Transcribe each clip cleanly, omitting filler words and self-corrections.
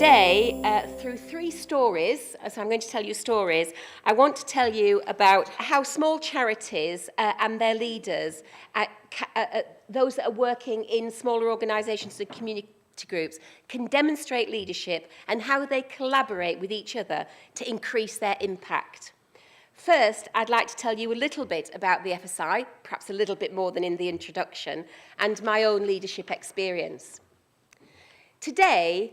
today, through three stories, so I'm going to tell you stories, I want to tell you about how small charities and their leaders, those that are working in smaller organisations and community groups, can demonstrate leadership and how they collaborate with each other to increase their impact. First, I'd like to tell you a little bit about the FSI, perhaps a little bit more than in the introduction, and my own leadership experience. Today,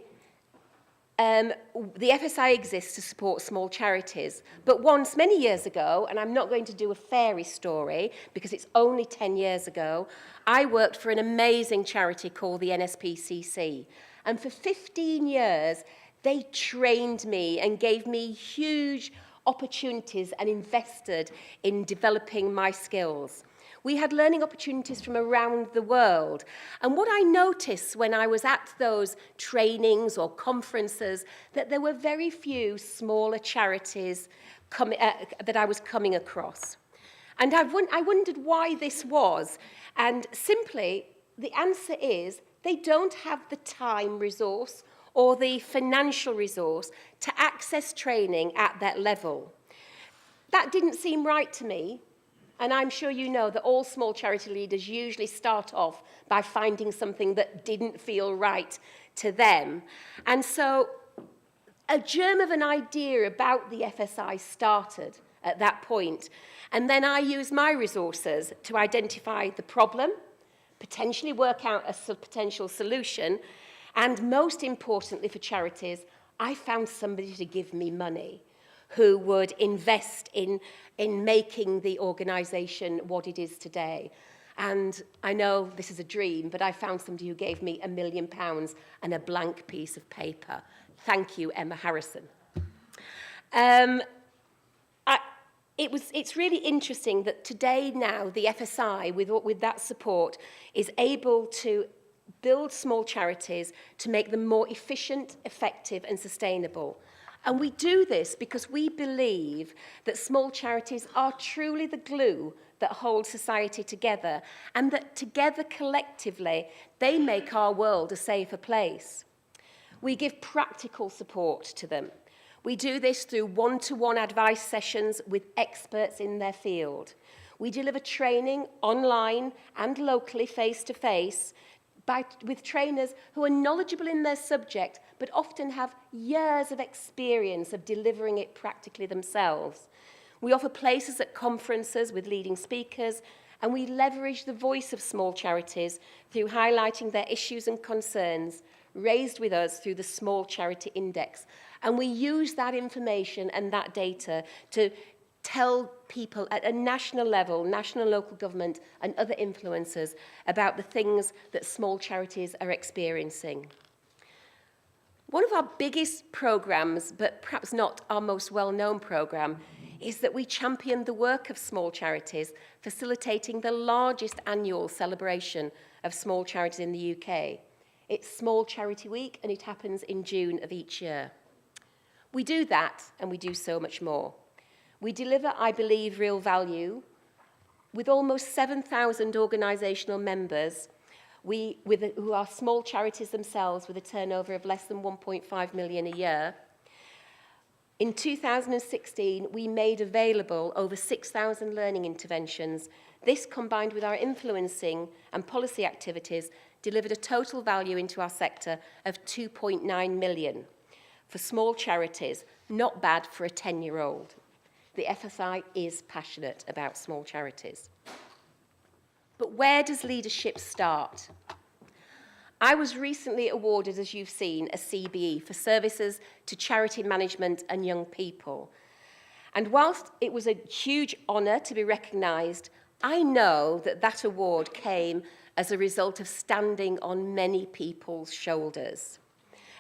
the FSI exists to support small charities, but once, many years ago, and I'm not going to do a fairy story because it's only 10 years ago, I worked for an amazing charity called the NSPCC. And for 15 years, they trained me and gave me huge opportunities and invested in developing my skills. We had learning opportunities from around the world. And what I noticed when I was at those trainings or conferences, that there were very few smaller charities that I was coming across. And I wondered why this was. And simply, the answer is they don't have the time resource or the financial resource to access training at that level. That didn't seem right to me. And I'm sure you know that all small charity leaders usually start off by finding something that didn't feel right to them. And so a germ of an idea about the FSI started at that point. And then I used my resources to identify the problem, potentially work out a potential solution, and most importantly for charities, I found somebody to give me money who would invest in making the organisation what it is today. And I know this is a dream, but I found somebody who gave me £1 million and a blank piece of paper. Thank you, Emma Harrison. It's really interesting that today now the FSI, with that support, is able to build small charities to make them more efficient, effective and sustainable. And we do this because we believe that small charities are truly the glue that holds society together, and that together collectively they make our world a safer place. We give practical support to them. We do this through one-to-one advice sessions with experts in their field. We deliver training online and locally face-to-face with trainers who are knowledgeable in their subject, but often have years of experience of delivering it practically themselves. We offer places at conferences with leading speakers, and we leverage the voice of small charities through highlighting their issues and concerns raised with us through the Small Charity Index. And we use that information and that data to tell people at a national level, national and local government and other influencers about the things that small charities are experiencing. One of our biggest programmes, but perhaps not our most well-known programme, is that we champion the work of small charities, facilitating the largest annual celebration of small charities in the UK. It's Small Charity Week, and it happens in June of each year. We do that, and we do so much more. We deliver, I believe, real value. With almost 7,000 organisational members, who are small charities themselves with a turnover of less than 1.5 million a year. In 2016, we made available over 6,000 learning interventions. This, combined with our influencing and policy activities, delivered a total value into our sector of 2.9 million. For small charities, not bad for a 10-year-old. The FSI is passionate about small charities. But where does leadership start? I was recently awarded, as you've seen, a CBE for services to charity management and young people. And whilst it was a huge honour to be recognised, I know that that award came as a result of standing on many people's shoulders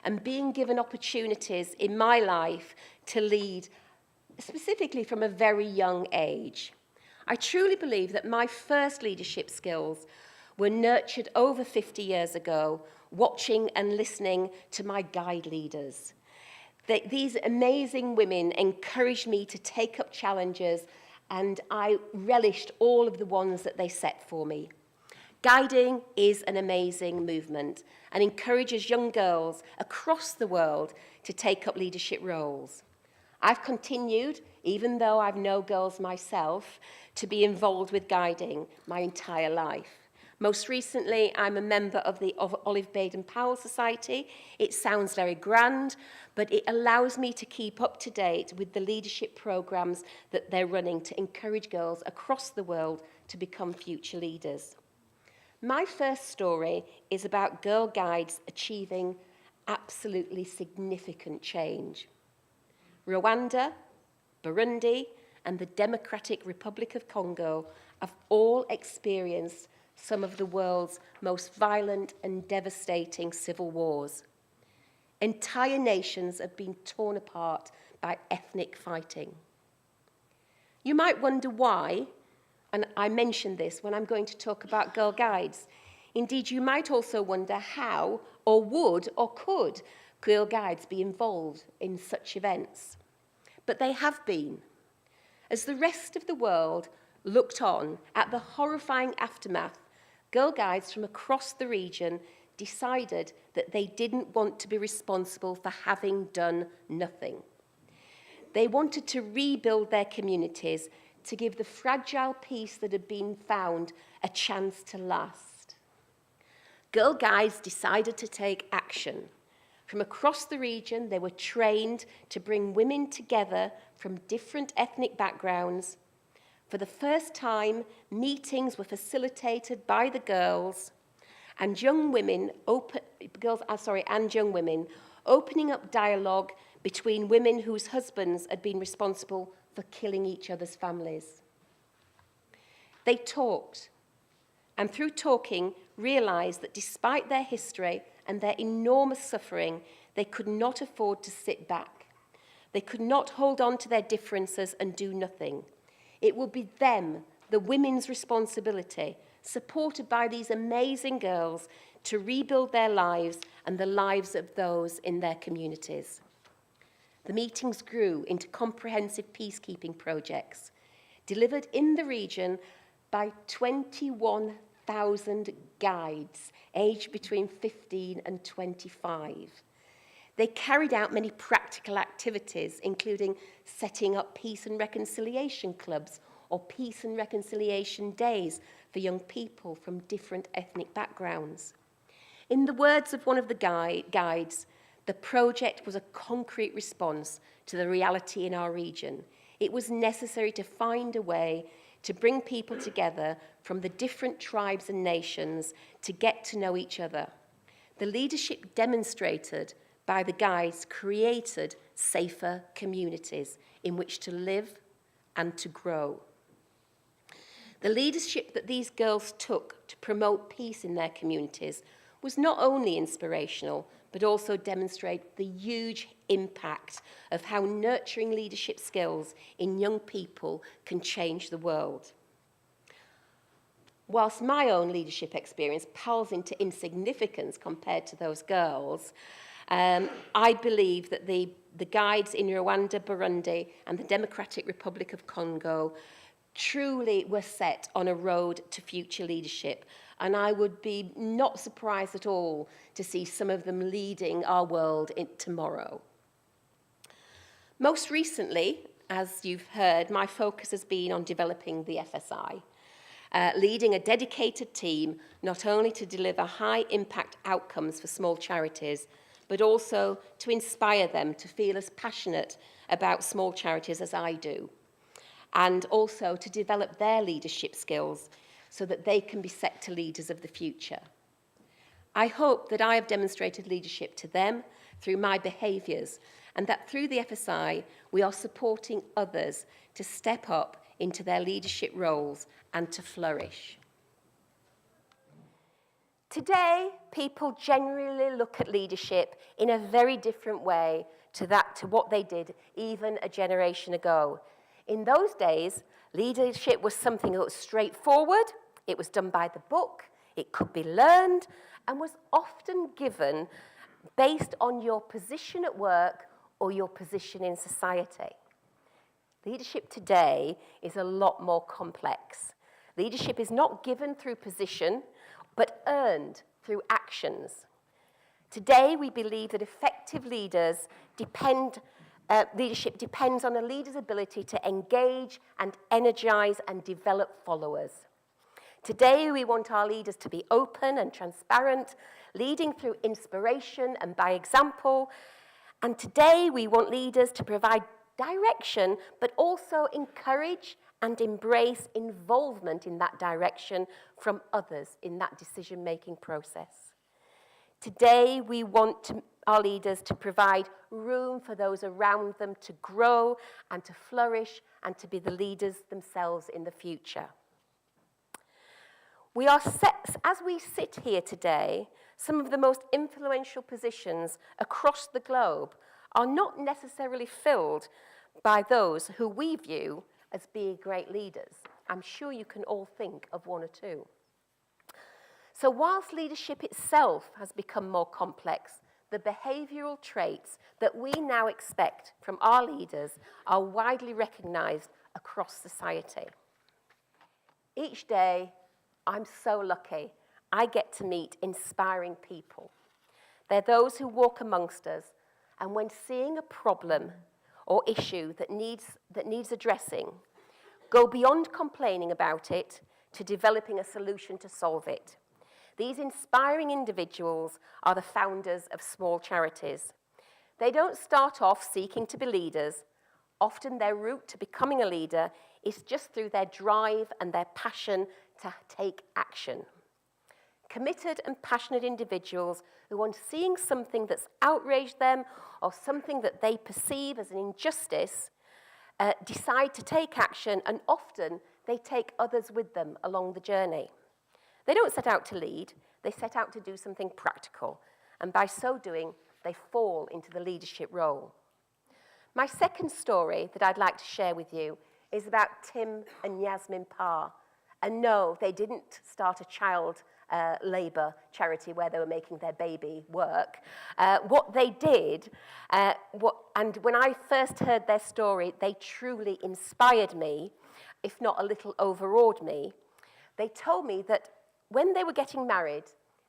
and being given opportunities in my life to lead, specifically from a very young age. I truly believe that my first leadership skills were nurtured over 50 years ago, watching and listening to my guide leaders. These amazing women encouraged me to take up challenges, and I relished all of the ones that they set for me. Guiding is an amazing movement and encourages young girls across the world to take up leadership roles. I've continued, even though I've no girls myself, to be involved with guiding my entire life. Most recently, I'm a member of the Olive Baden Powell Society. It sounds very grand, but it allows me to keep up to date with the leadership programs that they're running to encourage girls across the world to become future leaders. My first story is about girl guides achieving absolutely significant change. Rwanda, Burundi, and the Democratic Republic of Congo have all experienced some of the world's most violent and devastating civil wars. Entire nations have been torn apart by ethnic fighting. You might wonder why, and I mentioned this when I'm going to talk about Girl Guides. Indeed, you might also wonder how, or would, or could Girl Guides be involved in such events. But they have been. As the rest of the world looked on at the horrifying aftermath, Girl Guides from across the region decided that they didn't want to be responsible for having done nothing. They wanted to rebuild their communities to give the fragile peace that had been found a chance to last. Girl Guides decided to take action. From across the region, they were trained to bring women together from different ethnic backgrounds. For the first time, meetings were facilitated by the girls and young women, opening up dialogue between women whose husbands had been responsible for killing each other's families. They talked, and through talking, realized that despite their history and their enormous suffering, they could not afford to sit back. They could not hold on to their differences and do nothing. It will be them, the women's responsibility, supported by these amazing girls, to rebuild their lives and the lives of those in their communities. The meetings grew into comprehensive peacekeeping projects, delivered in the region by 21,000 guides aged between 15 and 25. They carried out many practical activities, including setting up peace and reconciliation clubs or peace and reconciliation days for young people from different ethnic backgrounds. In the words of one of the guides, the project was a concrete response to the reality in our region. It was necessary to find a way to bring people together from the different tribes and nations to get to know each other. The leadership demonstrated by the guides created safer communities in which to live and to grow. The leadership that these girls took to promote peace in their communities was not only inspirational, but also demonstrate the huge impact of how nurturing leadership skills in young people can change the world. Whilst my own leadership experience pales into insignificance compared to those girls, I believe that the guides in Rwanda, Burundi, and the Democratic Republic of Congo truly were set on a road to future leadership, and I would be not surprised at all to see some of them leading our world tomorrow. Most recently, as you've heard, my focus has been on developing the FSI, leading a dedicated team not only to deliver high-impact outcomes for small charities, but also to inspire them to feel as passionate about small charities as I do, and also to develop their leadership skills so that they can be sector leaders of the future. I hope that I have demonstrated leadership to them through my behaviours, and that through the FSI we are supporting others to step up into their leadership roles and to flourish. Today, people generally look at leadership in a very different way to what they did even a generation ago. In those days, leadership was something that was straightforward, it was done by the book, it could be learned, and was often given based on your position at work or your position in society. Leadership today is a lot more complex. Leadership is not given through position, but earned through actions. Today, we believe that effective leadership depends on a leader's ability to engage and energize and develop followers. Today, we want our leaders to be open and transparent, leading through inspiration and by example. And today, we want leaders to provide direction, but also encourage and embrace involvement in that direction from others in that decision-making process. Today, we want our leaders to provide room for those around them to grow and to flourish and to be the leaders themselves in the future. As we sit here today, some of the most influential positions across the globe are not necessarily filled by those who we view as being great leaders. I'm sure you can all think of one or two. So whilst leadership itself has become more complex, the behavioural traits that we now expect from our leaders are widely recognised across society. Each day, I'm so lucky I get to meet inspiring people. They're those who walk amongst us, and when seeing a problem or issue that needs addressing, go beyond complaining about it to developing a solution to solve it. These inspiring individuals are the founders of small charities. They don't start off seeking to be leaders. Often their route to becoming a leader is just through their drive and their passion to take action. Committed and passionate individuals who, on seeing something that's outraged them or something that they perceive as an injustice, decide to take action, and often they take others with them along the journey. They don't set out to lead, they set out to do something practical, and by so doing, they fall into the leadership role. My second story that I'd like to share with you is about Tim and Yasmin Parr. And no, they didn't start a child labour charity where they were making their baby work. What they did, and when I first heard their story, they truly inspired me, if not a little overawed me. They told me that when they were getting married,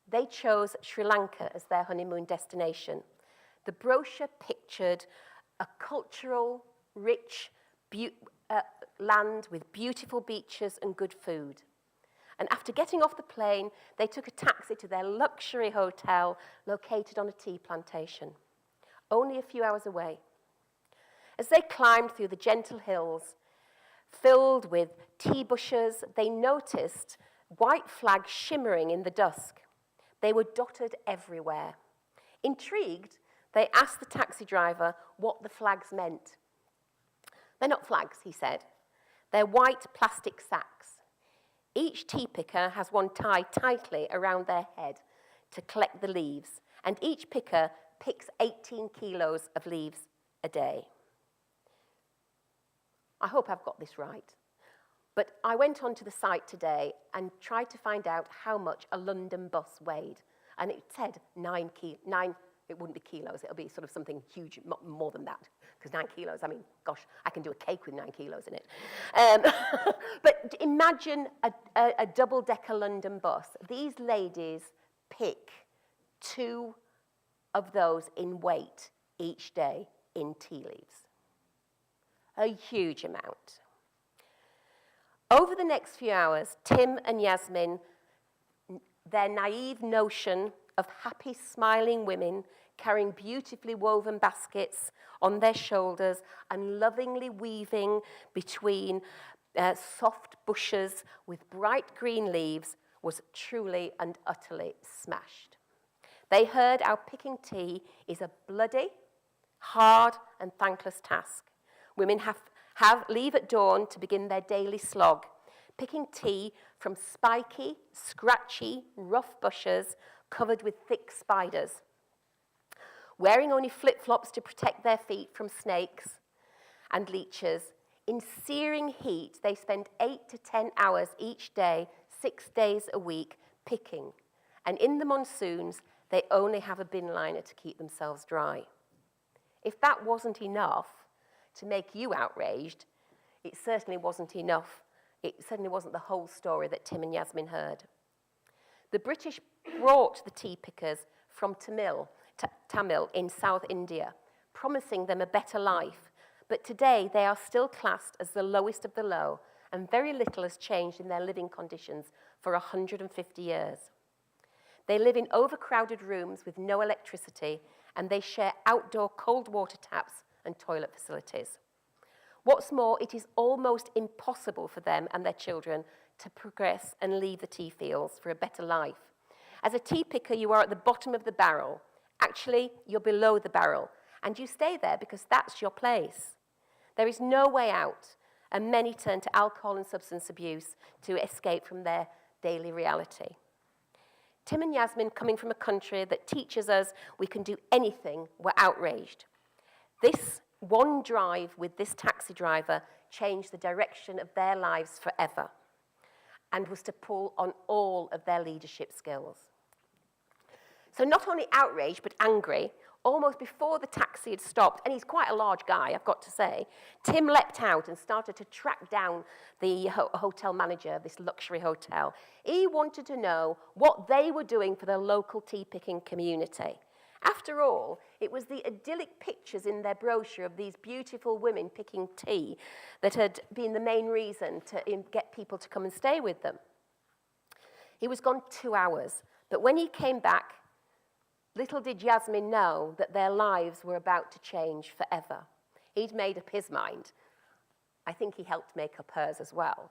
they chose Sri Lanka as their honeymoon destination. The brochure pictured a cultural, rich land with beautiful beaches and good food. And after getting off the plane, they took a taxi to their luxury hotel located on a tea plantation, only a few hours away. As they climbed through the gentle hills, filled with tea bushes, they noticed white flags shimmering in the dusk. They were dotted everywhere. Intrigued, they asked the taxi driver what the flags meant. They're not flags, he said. They're white plastic sacks. Each tea picker has one tied tightly around their head to collect the leaves, and each picker picks 18 kilos of leaves a day. I hope I've got this right. But I went onto the site today and tried to find out how much a London bus weighed. And it said 9, it wouldn't be kilos, it'll be sort of something huge, more than that. Because 9 kilos, I mean, gosh, I can do a cake with 9 kilos in it. But imagine a double-decker London bus. These ladies pick 2 of those in weight each day in tea leaves. A huge amount. Over the next few hours, Tim and Yasmin, their naive notion of happy, smiling women carrying beautifully woven baskets on their shoulders and lovingly weaving between soft bushes with bright green leaves, was truly and utterly smashed. They heard how picking tea is a bloody, hard, and thankless task. Women leave at dawn to begin their daily slog, picking tea from spiky, scratchy, rough bushes covered with thick spiders. Wearing only flip-flops to protect their feet from snakes and leeches, in searing heat, they spend 8 to 10 hours each day, 6 days a week, picking. And in the monsoons, they only have a bin liner to keep themselves dry. If that wasn't enough to make you outraged, it certainly wasn't enough It certainly wasn't the whole story that Tim and Yasmin heard. The British brought the tea pickers from Tamil in South India, promising them a better life. But today they are still classed as the lowest of the low, and very little has changed in their living conditions for 150 years. They live in overcrowded rooms with no electricity, and they share outdoor cold water taps and toilet facilities. What's more, it is almost impossible for them and their children to progress and leave the tea fields for a better life. As a tea picker, you are at the bottom of the barrel. Actually, you're below the barrel, and you stay there because that's your place. There is no way out, and many turn to alcohol and substance abuse to escape from their daily reality. Tim and Yasmin, coming from a country that teaches us we can do anything, were outraged. This one drive with this taxi driver changed the direction of their lives forever and was to pull on all of their leadership skills. So not only outraged, but angry, almost before the taxi had stopped, and he's quite a large guy, I've got to say, Tim leapt out and started to track down the hotel manager of this luxury hotel. He wanted to know what they were doing for the local tea-picking community. After all, it was the idyllic pictures in their brochure of these beautiful women picking tea that had been the main reason to get people to come and stay with them. He was gone 2 hours, but when he came back, little did Yasmin know that their lives were about to change forever. He'd made up his mind. I think he helped make up hers as well.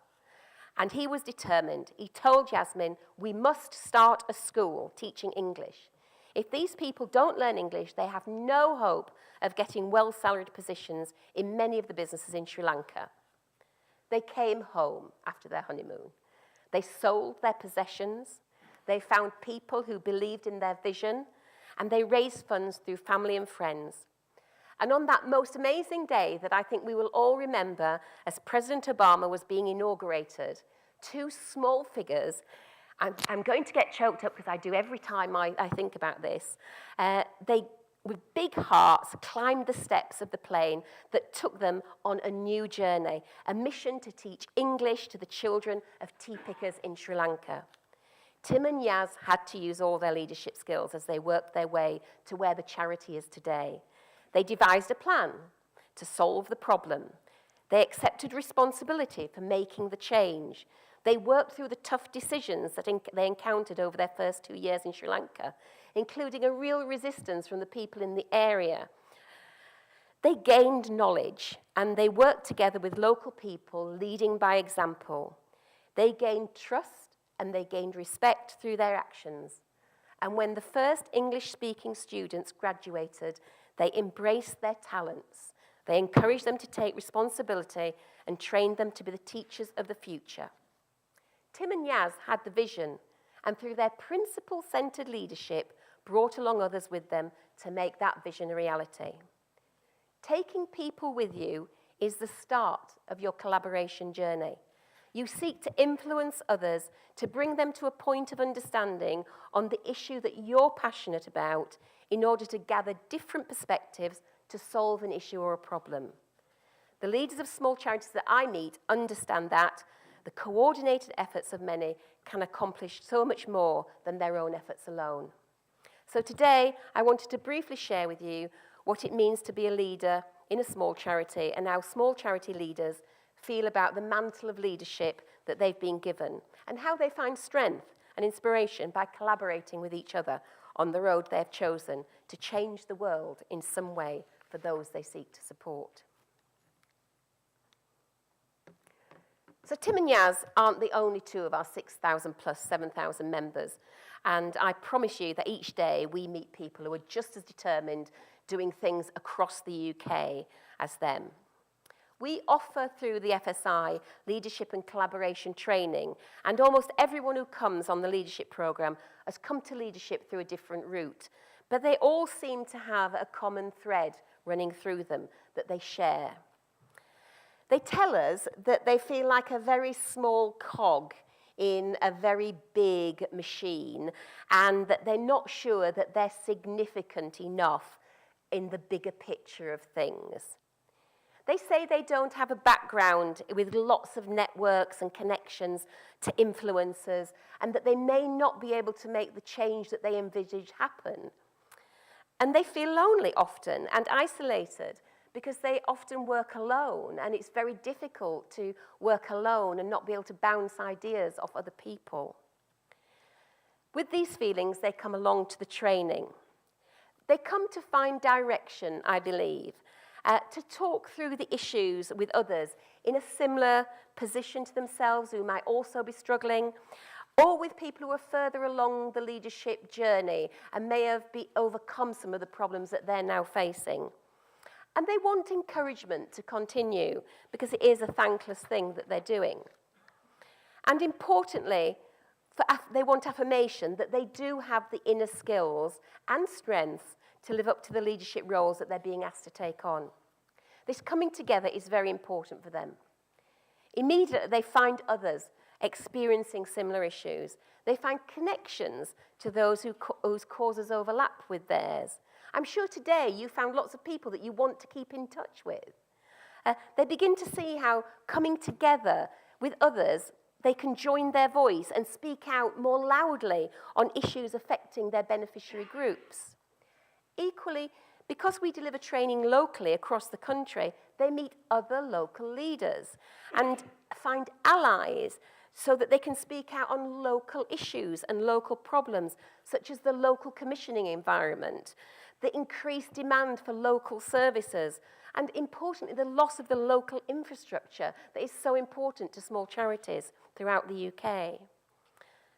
And he was determined. He told Yasmin, we must start a school teaching English. If these people don't learn English, they have no hope of getting well-salaried positions in many of the businesses in Sri Lanka. They came home after their honeymoon. They sold their possessions. They found people who believed in their vision, and they raised funds through family and friends. And on that most amazing day that I think we will all remember as President Obama was being inaugurated, two small figures, I'm going to get choked up because I do every time I think about this. They, with big hearts, climbed the steps of the plane that took them on a new journey, a mission to teach English to the children of tea pickers in Sri Lanka. Tim and Yaz had to use all their leadership skills as they worked their way to where the charity is today. They devised a plan to solve the problem. They accepted responsibility for making the change. They worked through the tough decisions that they encountered over their first 2 years in Sri Lanka, including a real resistance from the people in the area. They gained knowledge, and they worked together with local people, leading by example. They gained trust, and they gained respect through their actions. And when the first English-speaking students graduated, they embraced their talents. They encouraged them to take responsibility and trained them to be the teachers of the future. Tim and Yaz had the vision, and through their principle-centered leadership, brought along others with them to make that vision a reality. Taking people with you is the start of your collaboration journey. You seek to influence others to bring them to a point of understanding on the issue that you're passionate about in order to gather different perspectives to solve an issue or a problem. The leaders of small charities that I meet understand that the coordinated efforts of many can accomplish so much more than their own efforts alone. So today, I wanted to briefly share with you what it means to be a leader in a small charity and how small charity leaders feel about the mantle of leadership that they've been given and how they find strength and inspiration by collaborating with each other on the road they've chosen to change the world in some way for those they seek to support. So Tim and Yaz aren't the only two of our 6,000 plus 7,000 members. And I promise you that each day we meet people who are just as determined doing things across the UK as them. We offer through the FSI leadership and collaboration training, and almost everyone who comes on the leadership programme has come to leadership through a different route. But they all seem to have a common thread running through them that they share. They tell us that they feel like a very small cog in a very big machine, and that they're not sure that they're significant enough in the bigger picture of things. They say they don't have a background with lots of networks and connections to influencers, and that they may not be able to make the change that they envisage happen. And they feel lonely often and isolated because they often work alone, and it's very difficult to work alone and not be able to bounce ideas off other people. With these feelings, they come along to the training. They come to find direction, I believe, to talk through the issues with others in a similar position to themselves who might also be struggling, or with people who are further along the leadership journey and may have overcome some of the problems that they're now facing. And they want encouragement to continue because it is a thankless thing that they're doing. And importantly, they want affirmation that they do have the inner skills and strengths to live up to the leadership roles that they're being asked to take on. This coming together is very important for them. Immediately, they find others experiencing similar issues. They find connections to those whose causes overlap with theirs. I'm sure today you found lots of people that you want to keep in touch with. They begin to see how coming together with others, they can join their voice and speak out more loudly on issues affecting their beneficiary groups. Equally, because we deliver training locally across the country, they meet other local leaders and find allies so that they can speak out on local issues and local problems, such as the local commissioning environment, the increased demand for local services, and importantly, the loss of the local infrastructure that is so important to small charities throughout the UK.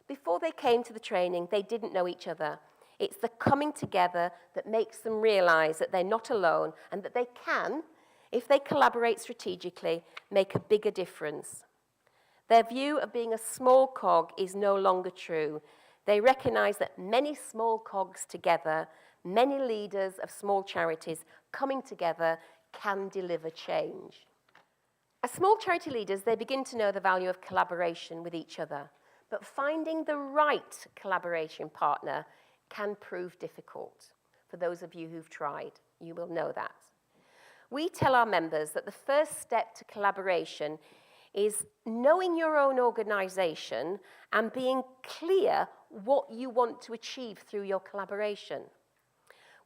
Before they came to the training, they didn't know each other. It's the coming together that makes them realise that they're not alone and that they can, if they collaborate strategically, make a bigger difference. Their view of being a small cog is no longer true. They recognise that many small cogs together, many leaders of small charities coming together can deliver change. As small charity leaders, they begin to know the value of collaboration with each other, but finding the right collaboration partner can prove difficult. For those of you who've tried, you will know that. We tell our members that the first step to collaboration is knowing your own organisation and being clear what you want to achieve through your collaboration.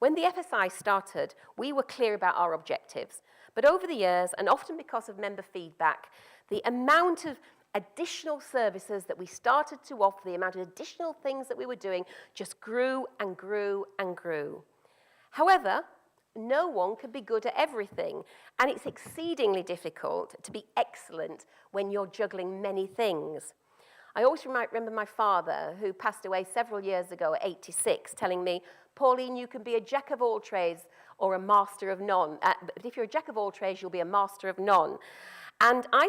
When the FSI started, we were clear about our objectives, but over the years, and often because of member feedback, the amount of additional services that we started to offer, the amount of additional things that we were doing just grew and grew and grew. However, no one can be good at everything, and it's exceedingly difficult to be excellent when you're juggling many things. I always remember my father, who passed away several years ago at 86, telling me, Pauline, you can be a jack of all trades or a master of none. But if you're a jack of all trades, you'll be a master of none. And I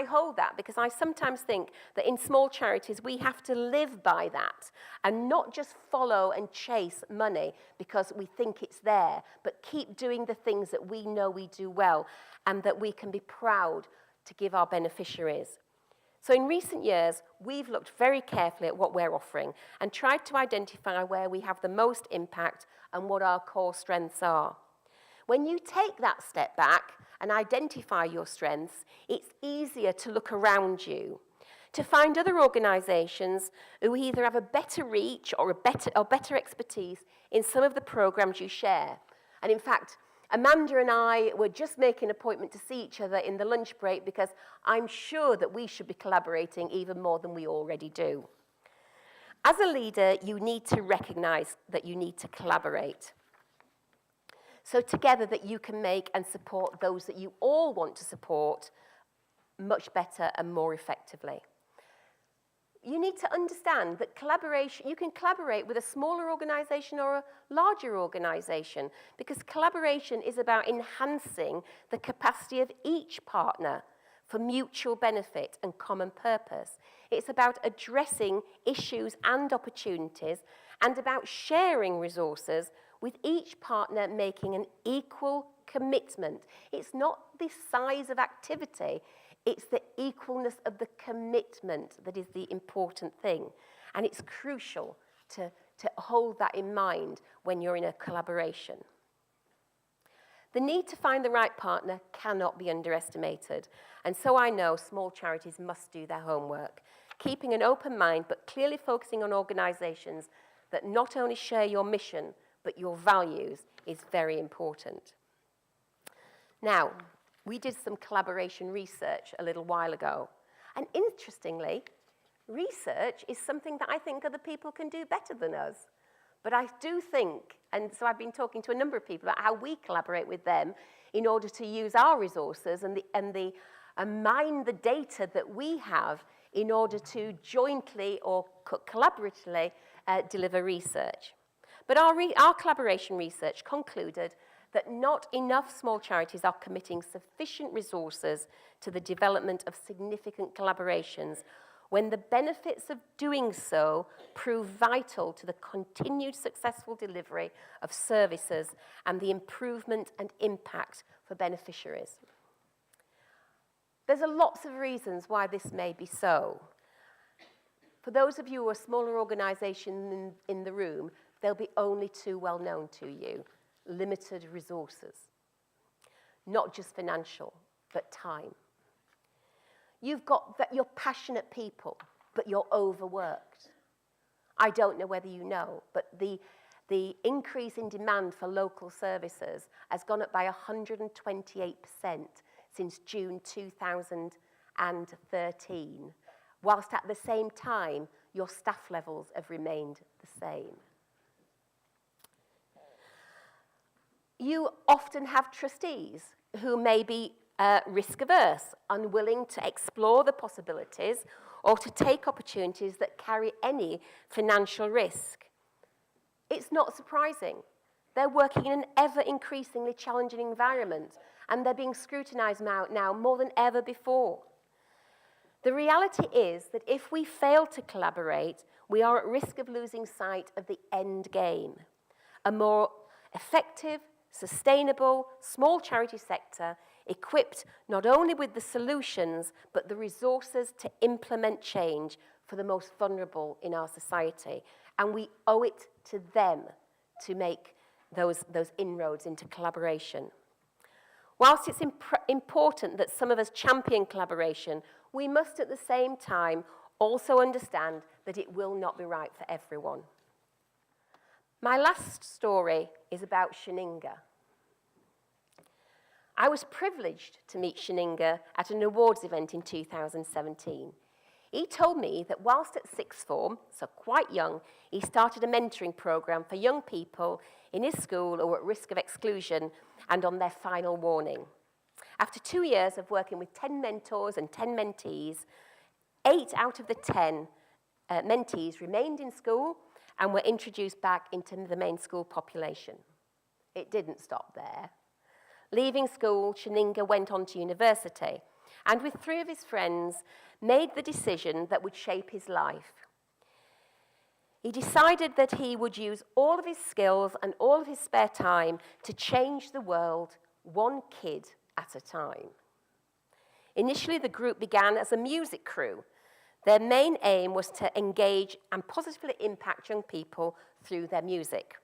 hold that because I sometimes think that in small charities, we have to live by that and not just follow and chase money because we think it's there, but keep doing the things that we know we do well and that we can be proud to give our beneficiaries. So in recent years, we've looked very carefully at what we're offering and tried to identify where we have the most impact and what our core strengths are. When you take that step back and identify your strengths, it's easier to look around you, to find other organisations who either have a better reach or better expertise in some of the programmes you share. And in fact, Amanda and I were just making an appointment to see each other in the lunch break because I'm sure that we should be collaborating even more than we already do. As a leader, you need to recognise that you need to collaborate. So together that you can make and support those that you all want to support much better and more effectively. You need to understand that collaboration, you can collaborate with a smaller organisation or a larger organisation because collaboration is about enhancing the capacity of each partner for mutual benefit and common purpose. It's about addressing issues and opportunities and about sharing resources with each partner making an equal commitment. It's not the size of activity, it's the equalness of the commitment that is the important thing. And it's crucial to hold that in mind when you're in a collaboration. The need to find the right partner cannot be underestimated, and so I know small charities must do their homework, keeping an open mind but clearly focusing on organisations that not only share your mission but your values is very important. Now, we did some collaboration research a little while ago, and interestingly, research is something that I think other people can do better than us. But I do think, and so I've been talking to a number of people about how we collaborate with them in order to use our resources and mine the data that we have in order to jointly or collaboratively deliver research. But our collaboration research concluded that not enough small charities are committing sufficient resources to the development of significant collaborations when the benefits of doing so prove vital to the continued successful delivery of services and the improvement and impact for beneficiaries. There's lots of reasons why this may be so. For those of you who are smaller organisations in the room, they'll be only too well known to you. Limited resources. Not just financial, but time. You've got that you're passionate people, but you're overworked. I don't know whether you know, but the increase in demand for local services has gone up by 128% since June 2013, whilst at the same time, your staff levels have remained the same. You often have trustees who may be risk-averse, unwilling to explore the possibilities or to take opportunities that carry any financial risk. It's not surprising. They're working in an ever-increasingly challenging environment, and they're being scrutinised now more than ever before. The reality is that if we fail to collaborate, we are at risk of losing sight of the end game, a more effective, sustainable, small charity sector equipped not only with the solutions, but the resources to implement change for the most vulnerable in our society. And we owe it to them to make those inroads into collaboration. Whilst it's important that some of us champion collaboration, we must at the same time also understand that it will not be right for everyone. My last story is about Shaninga. I was privileged to meet Shaninga at an awards event in 2017. He told me that whilst at sixth form, so quite young, he started a mentoring program for young people in his school who were at risk of exclusion and on their final warning. After 2 years of working with 10 mentors and 10 mentees, 8 out of the 10 mentees remained in school and were introduced back into the main school population. It didn't stop there. Leaving school, Shaninga went on to university and with 3 of his friends made the decision that would shape his life. He decided that he would use all of his skills and all of his spare time to change the world one kid at a time. Initially, the group began as a music crew. Their main aim was to engage and positively impact young people through their music.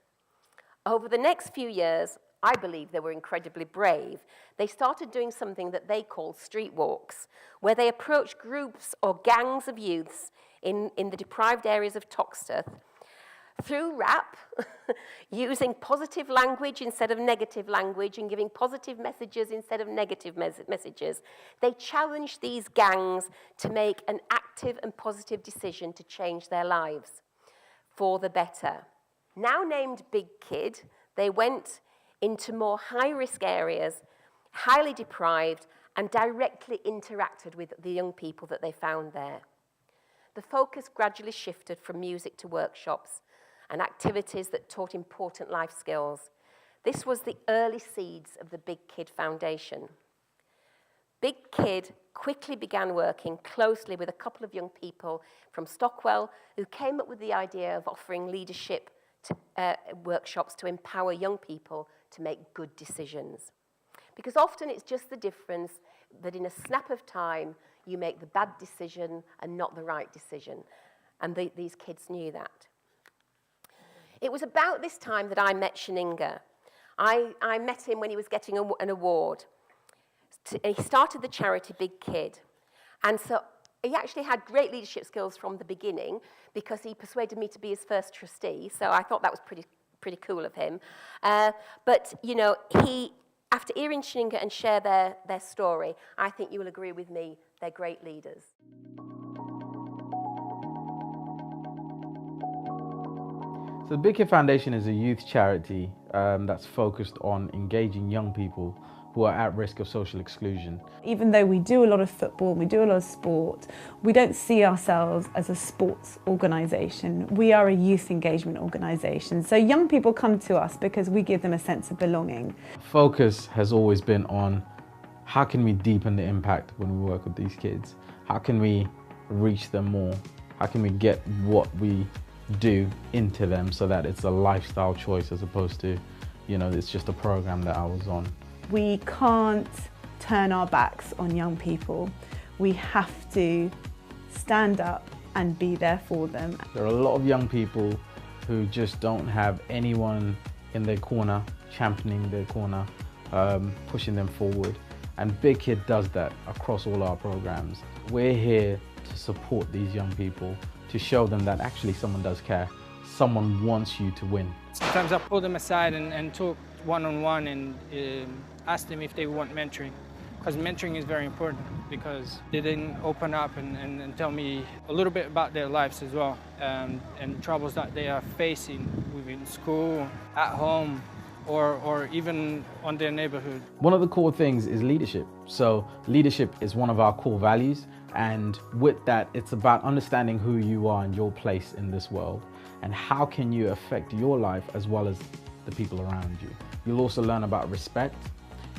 Over the next few years, I believe they were incredibly brave. They started doing something that they called street walks, where they approached groups or gangs of youths in the deprived areas of Toxteth through rap, using positive language instead of negative language and giving positive messages instead of negative messages. They challenged these gangs to make an active and positive decision to change their lives for the better. Now named Big Kid, they went into more high-risk areas, highly deprived, and directly interacted with the young people that they found there. The focus gradually shifted from music to workshops and activities that taught important life skills. This was the early seeds of the Big Kid Foundation. Big Kid quickly began working closely with a couple of young people from Stockwell who came up with the idea of offering leadership workshops to empower young people to make good decisions. Because often it's just the difference that in a snap of time, you make the bad decision and not the right decision. And these kids knew that. It was about this time that I met Shaninga. I met him when he was getting an award. He started the charity Big Kid. And so he actually had great leadership skills from the beginning because he persuaded me to be his first trustee. So I thought that was pretty cool of him. But, you know, after hearing Shininga and share their story, I think you will agree with me, they're great leaders. So the Big Kid Foundation is a youth charity that's focused on engaging young people who are at risk of social exclusion. Even though we do a lot of football, we do a lot of sport, we don't see ourselves as a sports organisation. We are a youth engagement organisation. So young people come to us because we give them a sense of belonging. Focus has always been on how can we deepen the impact when we work with these kids? How can we reach them more? How can we get what we do into them so that it's a lifestyle choice as opposed to, you know, it's just a program that I was on. We can't turn our backs on young people. We have to stand up and be there for them. There are a lot of young people who just don't have anyone in their corner, championing their corner, pushing them forward. And Big Kid does that across all our programs. We're here to support these young people, to show them that actually someone does care. Someone wants you to win. Sometimes I pull them aside and talk one-on-one and ask them if they want mentoring. Because mentoring is very important, because they didn't open up and tell me a little bit about their lives as well, and troubles that they are facing within school, at home, or even on their neighborhood. One of the core things is leadership. So leadership is one of our core values, and with that, it's about understanding who you are and your place in this world, and how can you affect your life as well as the people around you. You'll also learn about respect.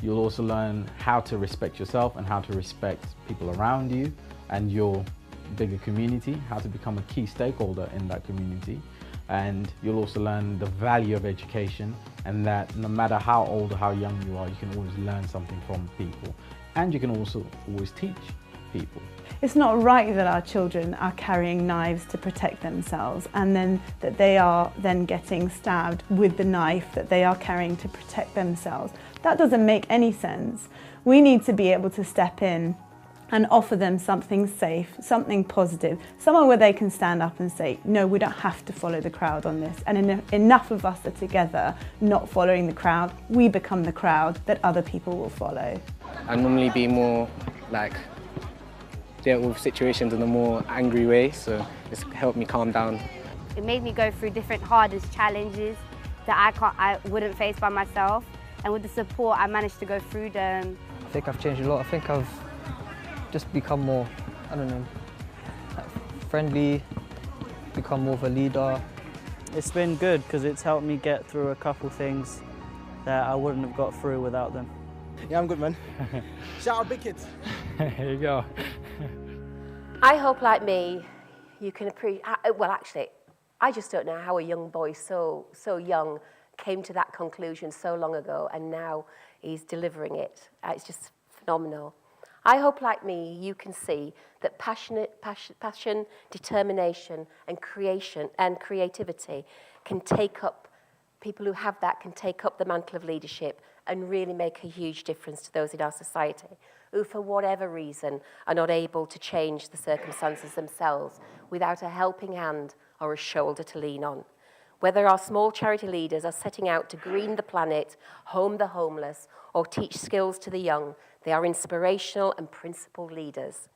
You'll also learn how to respect yourself and how to respect people around you and your bigger community, how to become a key stakeholder in that community. And you'll also learn the value of education, and that no matter how old or how young you are, you can always learn something from people. And you can also always teach people. It's not right that our children are carrying knives to protect themselves and then that they are then getting stabbed with the knife that they are carrying to protect themselves. That doesn't make any sense. We need to be able to step in and offer them something safe, something positive, somewhere where they can stand up and say, no, we don't have to follow the crowd on this. And enough of us are together, not following the crowd. We become the crowd that other people will follow. I normally be more like, deal with situations in a more angry way, so it's helped me calm down. It made me go through different hardest challenges that I wouldn't face by myself, and with the support I managed to go through them. I think I've changed a lot. I think I've just become more, I don't know, like friendly, become more of a leader. It's been good because it's helped me get through a couple things that I wouldn't have got through without them. Yeah, I'm good, man. Shout out Big Kids. Here you go. I hope, like me, you can appreciate. Well, actually, I just don't know how a young boy so young came to that conclusion so long ago, and now he's delivering it. It's just phenomenal. I hope, like me, you can see that passion, determination, and creativity can take up. People who have that can take up the mantle of leadership and really make a huge difference to those in our society who, for whatever reason, are not able to change the circumstances themselves without a helping hand or a shoulder to lean on. Whether our small charity leaders are setting out to green the planet, home the homeless, or teach skills to the young, they are inspirational and principled leaders.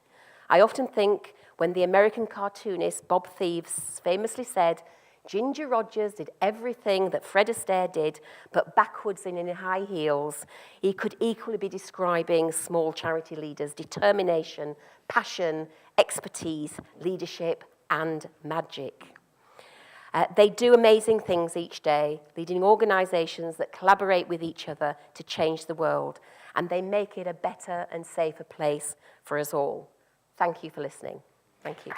I often think when the American cartoonist Bob Thieves famously said, Ginger Rogers did everything that Fred Astaire did, but backwards and in high heels, he could equally be describing small charity leaders' determination, passion, expertise, leadership, and magic. They do amazing things each day, leading organisations that collaborate with each other to change the world, and they make it a better and safer place for us all. Thank you for listening. Thank you.